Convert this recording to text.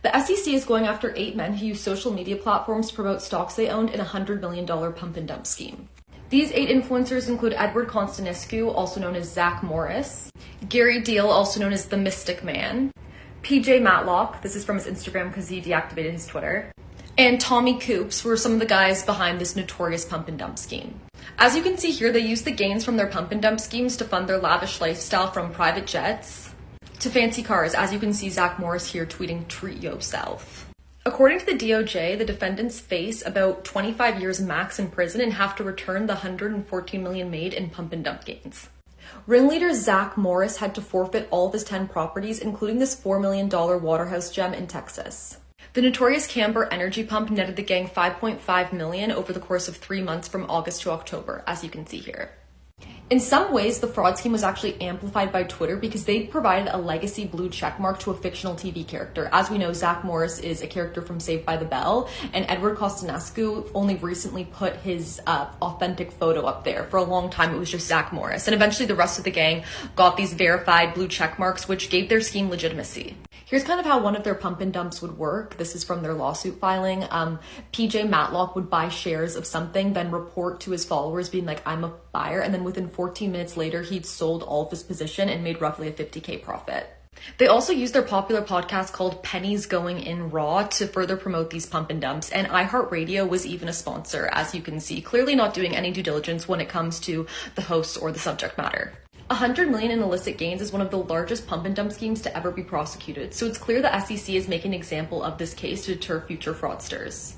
The SEC is going after 8 men who used social media platforms to promote stocks they owned in a $100 million pump and dump scheme. These 8 influencers include Edward Constanescu, also known as Zach Morris, Gary Deal, also known as the Mystic Man, PJ Matlock, this is from his Instagram because he deactivated his Twitter, and Tommy Coops were some of the guys behind this notorious pump and dump scheme. As you can see here, they used the gains from their pump and dump schemes to fund their lavish lifestyle, from private jets to fancy cars, as you can see Zach Morris here tweeting, "Treat yourself." According to the DOJ, the defendants face about 25 years max in prison and have to return the $114 million made in pump and dump gains. Ringleader Zach Morris had to forfeit all of his 10 properties, including this $4 million Waterhouse gem in Texas. The notorious Camber energy pump netted the gang $5.5 million over the course of 3 months from August to October, as you can see here. In some ways, the fraud scheme was actually amplified by Twitter because they provided a legacy blue checkmark to a fictional TV character. As we know, Zach Morris is a character from Saved by the Bell, and Edward Constanescu only recently put his authentic photo up there. For a long time, it was just Zach Morris. And eventually the rest of the gang got these verified blue checkmarks, which gave their scheme legitimacy. Here's kind of how one of their pump and dumps would work. This is from their lawsuit filing. PJ Matlock would buy shares of something, then report to his followers being like, "I'm a buyer," and then within 14 minutes later, he'd sold all of his position and made roughly a $50K profit. They also used their popular podcast called Pennies Going In Raw to further promote these pump and dumps, and iHeartRadio was even a sponsor, as you can see, clearly not doing any due diligence when it comes to the hosts or the subject matter. $100 million in illicit gains is one of the largest pump and dump schemes to ever be prosecuted, so it's clear the SEC is making an example of this case to deter future fraudsters.